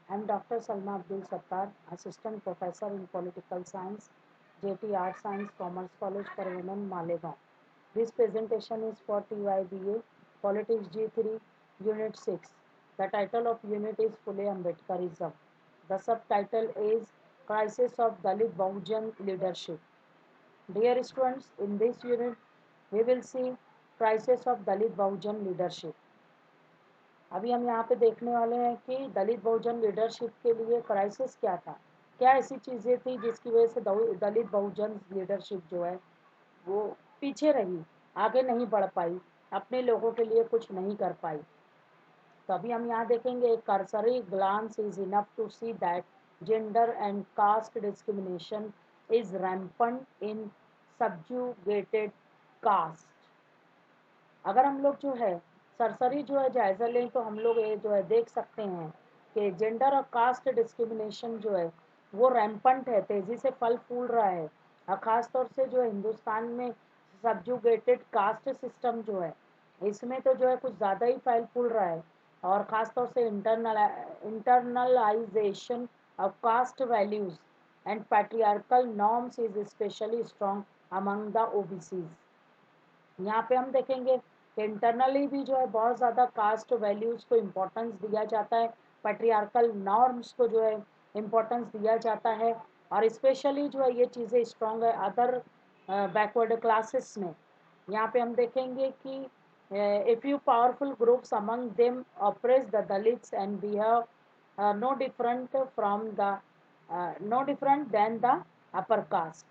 I'm Dr. Salma Abdul Sattar, Assistant Professor in Political Science, JT Art Science Commerce College for Women, Malegaon. This presentation is for TYBA, Politics G3, Unit 6. The title of unit is Phule Ambedkarism. The subtitle is Crisis of Dalit Bahujan Leadership. Dear students, in this unit, we will see Crisis of Dalit Bahujan Leadership. अभी हम यहाँ पे देखने वाले हैं कि दलित बहुजन leadership के लिए क्राइसिस क्या था, क्या ऐसी चीज़ें थी जिसकी वजह से दलित बहुजन लीडरशिप जो है वो पीछे रही, आगे नहीं बढ़ पाई, अपने लोगों के लिए कुछ नहीं कर पाई। तो अभी हम यहाँ देखेंगे एक cursory glance is enough to see that gender and caste discrimination is rampant in subjugated caste। अगर हम लोग जो है सरसरी जो है जायज़ा लें तो हम लोग ये जो है देख सकते हैं कि जेंडर और कास्ट डिस्क्रिमिनेशन जो है वो रैम्पंट है, तेज़ी से फल फूल रहा है। और ख़ास तौर से जो है हिंदुस्तान में सब्जुगेटेड कास्ट सिस्टम जो है इसमें तो जो है कुछ ज़्यादा ही फल फूल रहा है। और ख़ास तौर से internalisation of caste values and patriarchal norms is specially strong among the OBCs. यहाँ पे हम देखेंगे कि इंटरनली भी जो है बहुत ज़्यादा कास्ट वैल्यूज़ को इम्पोर्टेंस दिया जाता है, पैट्रियार्कल नॉर्म्स को जो है इम्पोर्टेंस दिया जाता है। और स्पेशली जो है ये चीज़ें स्ट्रॉन्ग है अदर बैकवर्ड क्लासेस में। यहाँ पे हम देखेंगे कि a few powerful groups among them oppress the dalits and behave no different from the no different than the upper caste.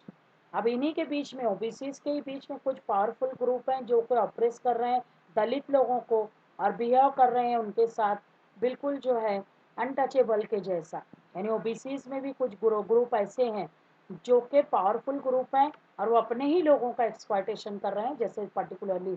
अब इन्हीं के बीच में ओबीसीज के ही बीच में कुछ पावरफुल ग्रुप हैं जो कि ऑपरेस कर रहे हैं दलित लोगों को और बिहेव कर रहे हैं उनके साथ बिल्कुल जो है अनटचेबल के जैसा। यानी ओबीसीज में भी कुछ ग्रुप ऐसे हैं जो कि पावरफुल ग्रुप हैं और वो अपने ही लोगों का एक्सप्लॉयटेशन कर रहे हैं, जैसे पर्टिकुलरली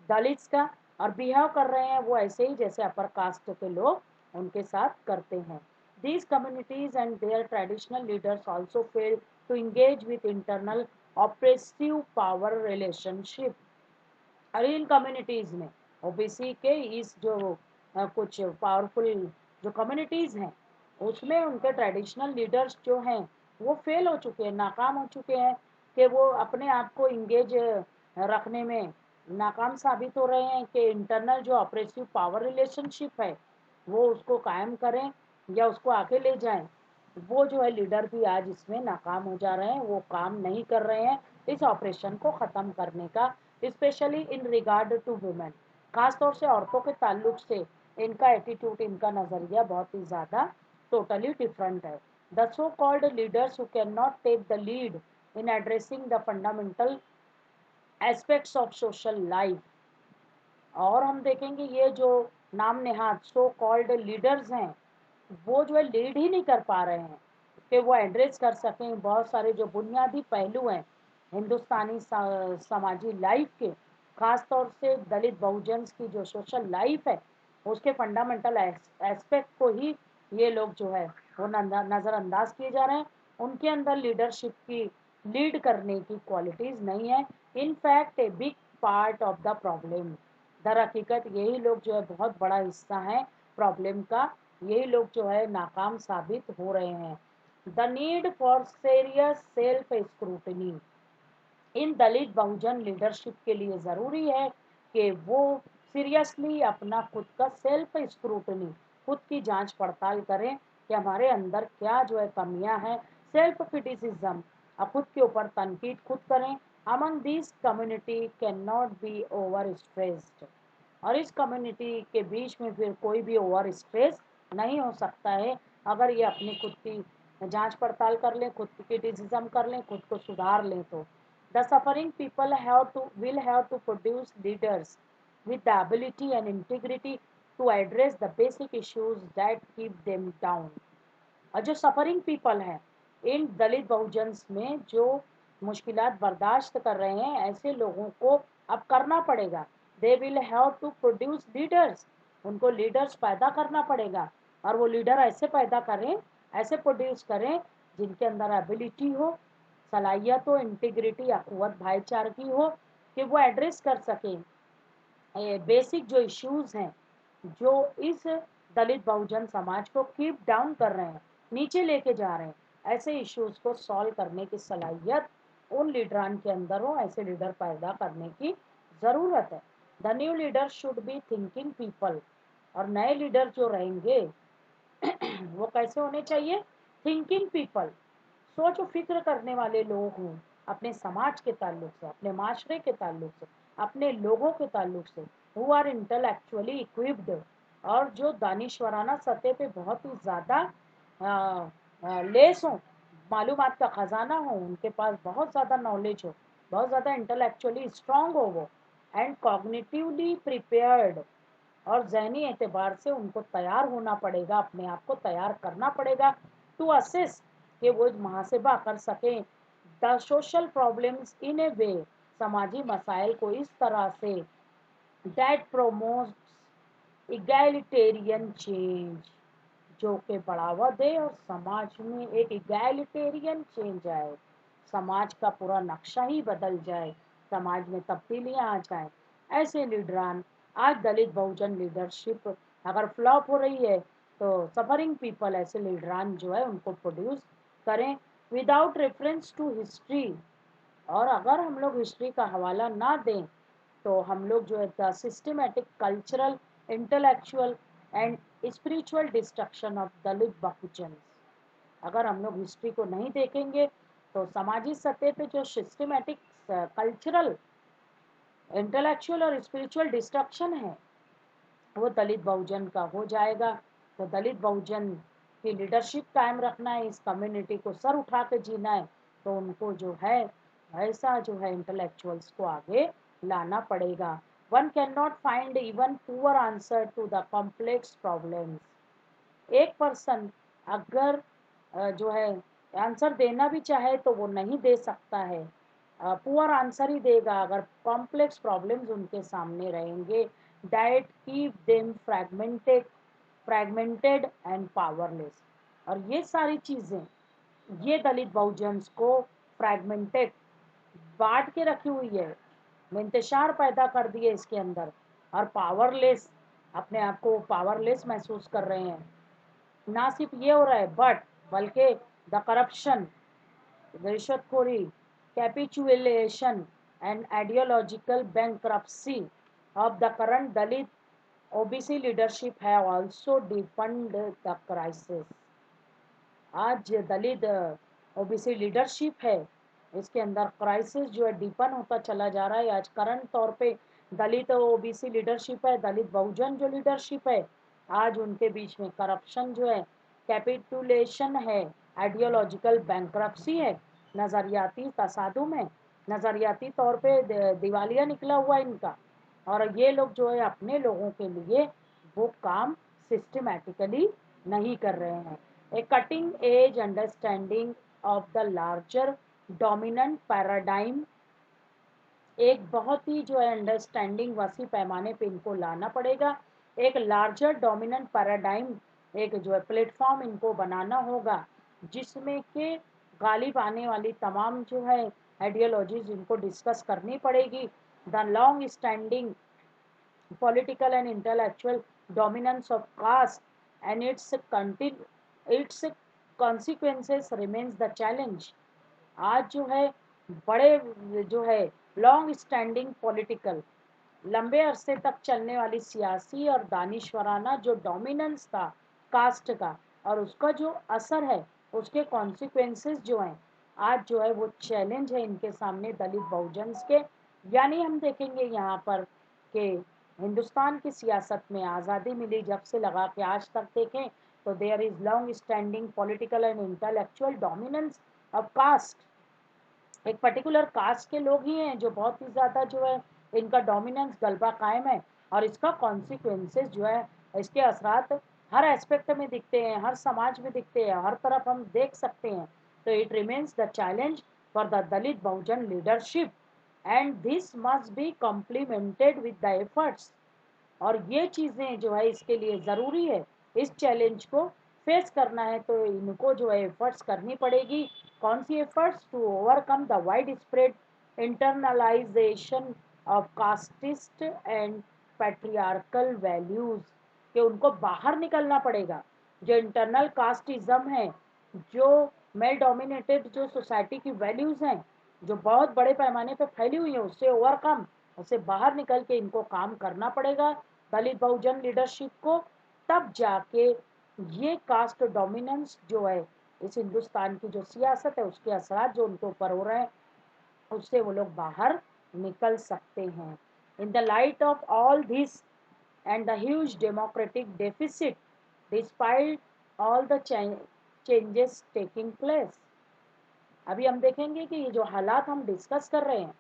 दलित्स का, और बिहेव कर रहे हैं वो ऐसे ही जैसे अपर कास्ट के लोग उनके साथ करते हैं। These communities and their traditional leaders also fail to engage with internal oppressive power relationship। और इन कम्युनिटीज़ में ओबीसी के इस जो कुछ पावरफुल जो कम्युनिटीज़ हैं उसमें उनके ट्रेडिशनल लीडर्स जो हैं वो फेल हो चुके हैं, नाकाम हो चुके हैं कि वो अपने आप को इंगेज रखने में नाकाम साबित हो रहे हैं कि इंटरनल जो ऑपरेसिव पावर रिलेशनशिप है वो उसको कायम करें या उसको आगे ले जाएं। वो जो है लीडर भी आज इसमें नाकाम हो जा रहे हैं, वो काम नहीं कर रहे हैं इस ऑपरेशन को ख़त्म करने का, specially in regard to women. खास तौर से औरतों के ताल्लुक से इनका एटीट्यूड, इनका नज़रिया बहुत ही ज़्यादा टोटली डिफरेंट है। The so called leaders who can not take the lead in addressing the fundamental aspects of social life. और हम देखेंगे ये जो नाम नेहाद सो कॉल्ड लीडर्स हैं वो जो है लीड ही नहीं कर पा रहे हैं कि वो एड्रेस कर सकें बहुत सारे जो बुनियादी पहलू हैं हिंदुस्तानी समाजी लाइफ के, ख़ास तौर से दलित बहुजन की जो सोशल लाइफ है उसके फंडामेंटल एस्पेक्ट को ही ये लोग जो है वो नज़रअंदाज किए जा रहे हैं। उनके अंदर लीडरशिप की लीड करने की क्वालिटीज़ नहीं है। In fact a big part of the problem, दर हकीकत यही लोग जो है बहुत बड़ा हिस्सा है प्रॉब्लम का, यही लोग जो है नाकाम साबित हो रहे हैं। The need for serious self scrutiny in Dalit Bahujan leadership के लिए ज़रूरी है कि वो सीरियसली अपना खुद का सेल्फ स्क्रूटनी, खुद की जांच पड़ताल करें कि हमारे अंदर क्या जो है कमियां हैं, सेल्फ क्रिटिसिज्म, खुद के ऊपर तनकीद खुद करें। Among this community can not be over stressed. और इस कम्युनिटी के बीच में फिर कोई भी ओवर स्ट्रेस नहीं हो सकता है अगर ये अपनी खुद की जांच पड़ताल कर लें, खुद की क्रिटिसिज्म कर लें, खुद को सुधार लें। तो the suffering people will have to produce leaders with the ability and integrity to address the basic issues that keep them down। और जो सफरिंग पीपल हैं इन दलित बहुजन्स में जो मुश्किलात बर्दाश्त कर रहे हैं ऐसे लोगों को अब करना पड़ेगा। They will have to produce leaders, उनको लीडर्स पैदा करना पड़ेगा। और वो लीडर ऐसे पैदा करें, ऐसे प्रोड्यूस करें जिनके अंदर एबिलिटी हो, सलाहियत हो, इंटीग्रिटी या कुव्वत भाईचारगी हो कि वो एड्रेस कर सकें बेसिक जो इश्यूज़ हैं जो इस दलित बहुजन समाज को कीप डाउन कर रहे हैं, नीचे लेके जा रहे हैं। ऐसे इश्यूज को सॉल्व करने की सलाहियत उन लीडरान के अंदर हो, ऐसे लीडर पैदा करने की ज़रूरत है। The new leader should be thinking people. और नए लीडर जो रहेंगे वो कैसे होने चाहिए? थिंकिंग पीपल, सोच और फिक्र करने वाले लोग हों, अपने समाज के ताल्लुक से, अपने माशरे के ताल्लुक से, अपने लोगों के ताल्लुक से, हु आर इंटेलेक्चुअली इक्विप्ड, और जो दानिशवराना सतह पे बहुत ही ज़्यादा लेस हों, मालूमात का ख़जाना हो, उनके पास बहुत ज़्यादा नॉलेज हो, बहुत ज़्यादा इंटेलेक्चुअली स्ट्रांग हो वो, एंड कॉग्निटिवली प्रिपेयर्ड, और ज़हनी एतबार से उनको तैयार होना पड़ेगा, अपने आप को तैयार करना पड़ेगा टू असेस कि वो मुहासिबा कर सकें द सोशल प्रॉब्लम्स इन ए वे, समाजी मसाइल को इस तरह say that promotes egalitarian change, जो कि बढ़ावा दे और समाज में एक इगैलिटेरियन चेंज आए, समाज का पूरा नक्शा ही बदल जाए, समाज में तब्दीलियां आ जाए। ऐसे लीडरान, आज दलित बहुजन लीडरशिप अगर फ्लॉप हो रही है तो सफरिंग पीपल ऐसे लीडरान जो है उनको प्रोड्यूस करें विदाउट रेफरेंस टू हिस्ट्री। और अगर हम लोग हिस्ट्री का हवाला ना दें तो हम लोग जो है systematic cultural intellectual and spiritual destruction of Dalit Bahujan, अगर हम लोग हिस्ट्री को नहीं देखेंगे तो समाजी सतह पे जो सिस्टमेटिक कल्चरल इंटेलेक्चुअल और स्पिरिचुअल डिस्ट्रक्शन है वो दलित बहुजन का हो जाएगा। तो दलित बहुजन की लीडरशिप कायम रखना है, इस कम्युनिटी को सर उठा के जीना है, तो उनको जो है ऐसा जो है इंटेलेक्चुअल्स को आगे लाना पड़ेगा। One can not find even poor answer to the complex problems. एक पर्सन अगर जो है आंसर देना भी चाहे तो वो नहीं दे सकता है, पुअर आंसर ही देगा अगर कॉम्प्लेक्स प्रॉब्लम्स उनके सामने रहेंगे that keep them fragmented and powerless. और ये सारी चीज़ें ये दलित बहुजन्स को फ्रैगमेंटेड, बांट के रखी हुई है, इंतशार पैदा कर दिए इसके अंदर, और पावरलेस, अपने आप को पावरलेस महसूस कर रहे हैं। ना सिर्फ ये हो रहा है बट बल्कि द करप्शन, रिश्वतखोरी, capitulation and ideological bankruptcy of the current Dalit OBC leadership have also deepened the crisis। आज दलित ओबीसी लीडरशिप है, इसके अंदर क्राइसिस जो है डीपन होता चला जा रहा है। आज करंट तौर पे दलित ओबीसी लीडरशिप है, दलित बहुजन जो लीडरशिप है, आज उनके बीच में करप्शन जो है, कैपिटुलेशन है, आइडियोलॉजिकल बैंक्रप्सी है, नज़रियाती तसादुम है, नज़रियाती तौर पे दिवालिया निकला हुआ है इनका। और ये लोग जो है अपने लोगों के लिए वो काम सिस्टमैटिकली नहीं कर रहे हैं। A cutting edge understanding of the larger dominant paradigm, एक बहुत ही जो है अंडरस्टैंडिंग वसी पैमाने पे इनको लाना पड़ेगा। एक लार्जर डोमिनेंट पैराडाइम, एक जो है प्लेटफॉर्म इनको बनाना होगा जिसमें के गालिब आने वाली तमाम जो है आइडियोलॉजीज इनको डिस्कस करनी पड़ेगी। The long standing political and intellectual dominance of caste and its consequences remains the challenge। आज जो है बड़े जो है लॉन्ग स्टैंडिंग पॉलिटिकल, लंबे अरसे तक चलने वाली सियासी और दानिशवराना जो डोमिनेंस था कास्ट का, और उसका जो असर है, उसके कॉन्सिक्वेंसेस जो हैं, आज जो है वो चैलेंज है इनके सामने दलित बहुजन्स के। यानी हम देखेंगे यहाँ पर कि हिंदुस्तान की सियासत में आज़ादी मिली जब से लगा के आज तक देखें तो there is long standing political and intellectual dominance of caste. एक पर्टिकुलर कास्ट के लोग ही हैं जो बहुत ही ज़्यादा जो है इनका डोमिनेंस गलबा कायम है, और इसका कॉन्सिक्वेंसेस जो है, इसके असरात हर एस्पेक्ट में दिखते हैं, हर समाज में दिखते हैं, हर तरफ हम देख सकते हैं। तो it remains the challenge for the Dalit Bahujan leadership and this must be complimented with the efforts. और ये चीज़ें जो है इसके लिए ज़रूरी है, इस चैलेंज को फेस करना है तो इनको जो है एफर्ट्स करनी पड़ेगी। कौन सी efforts? To overcome the wide spread internalisation of casteist and patriarchal values. कि उनको बाहर निकलना पड़ेगा। जो इंटरनल कास्टिज्म है, जो मेल डोमिनेटेड जो सोसाइटी की वैल्यूज़ हैं, जो बहुत बड़े पैमाने पे फैली हुई हैं, उससे ओवरकम, उससे बाहर निकल के इनको काम करना पड़ेगा दलित बहुजन लीडरशिप को। तब जाके ये कास्ट डोमिनेंस जो है इस हिंदुस्तान की जो सियासत है उसके असरात जो उनके ऊपर हो रहे हैं उससे वो लोग बाहर निकल सकते हैं। In the light of all this and the huge democratic deficit despite all the changes taking place। अभी हम देखेंगे कि ये जो हालात हम डिस्कस कर रहे हैं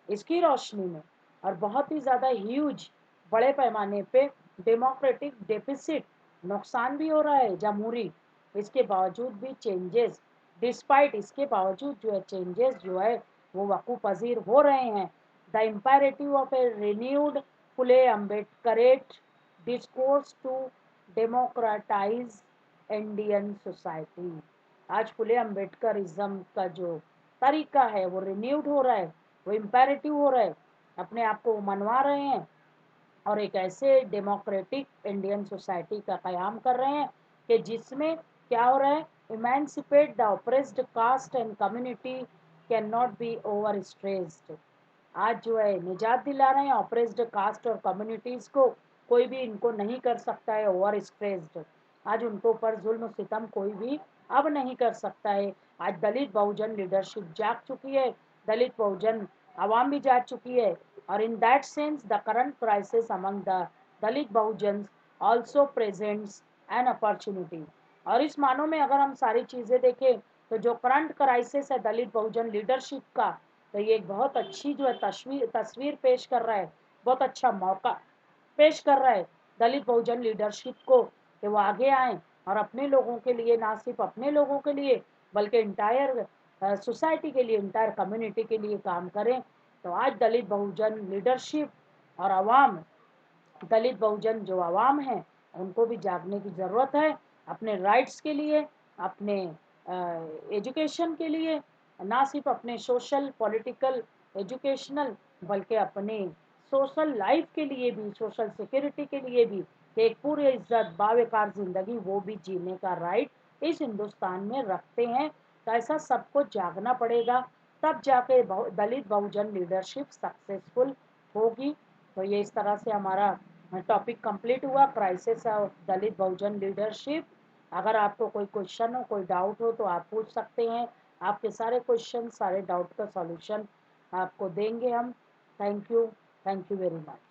इसकी रोशनी में और बहुत ही ज़्यादा ह्यूज बड़े पैमाने पे डेमोक्रेटिक डेफिसिट, नुकसान भी हो रहा है जमहूरी, इसके बावजूद भी चेंजेस, डिस्पाइट इसके बावजूद जो है चेंजेस जो है वो वकू पजीर हो रहे हैं। The imperative of a renewed Phule Ambedkarite discourse to democratise Indian society. आज फुले अम्बेडकरिज्म का जो तरीका है वो रिन्यूड हो रहा है, वो इम्पेरेटिव हो रहा है, अपने आप को मनवा रहे हैं और एक ऐसे डेमोक्रेटिक इंडियन सोसाइटी का कयाम कर रहे हैं कि जिसमें क्या हो रहा है, emancipate the oppressed caste and community can not be overstressed. आज जो है निजात दिला रहे हैं ऑप्रेस्ड कास्ट और कम्युनिटीज को, कोई भी इनको नहीं कर सकता है ओवर स्ट्रेस्ड। आज उनके ऊपर जुल्म सितम कोई भी अब नहीं कर सकता है। आज दलित बहुजन लीडरशिप जाग चुकी है, दलित बहुजन आवाम भी जाग चुकी है और in that sense the current crisis among the Dalit Bahujan also presents an opportunity. और इस मानों में अगर हम सारी चीज़ें देखें तो जो करंट क्राइसिस है दलित बहुजन लीडरशिप का, तो ये एक बहुत अच्छी जो है तस्वीर पेश कर रहा है, बहुत अच्छा मौका पेश कर रहा है दलित बहुजन लीडरशिप को कि वो आगे आए और अपने लोगों के लिए, ना सिर्फ अपने लोगों के लिए बल्कि इंटायर सोसाइटी के लिए, इंटायर कम्युनिटी के लिए काम करें। तो आज दलित बहुजन लीडरशिप और आवाम, दलित बहुजन जो आवाम है उनको भी जागने की ज़रूरत है अपने राइट्स के लिए, अपने एजुकेशन के लिए, ना सिर्फ अपने सोशल पॉलिटिकल एजुकेशनल बल्कि अपने सोशल लाइफ के लिए भी, सोशल सिक्योरिटी के लिए भी, कि एक पूरी इज्जत बावकार ज़िंदगी वो भी जीने का राइट इस हिंदुस्तान में रखते हैं। तो ऐसा सबको जागना पड़ेगा, तब जाके दलित बहुजन लीडरशिप सक्सेसफुल होगी। तो ये इस तरह से हमारा टॉपिक कंप्लीट हुआ, crisis of Dalit Bahujan leadership. अगर आपको कोई क्वेश्चन हो, कोई डाउट हो तो आप पूछ सकते हैं। आपके सारे क्वेश्चन, सारे डाउट का सॉल्यूशन आपको देंगे हम। Thank you very much.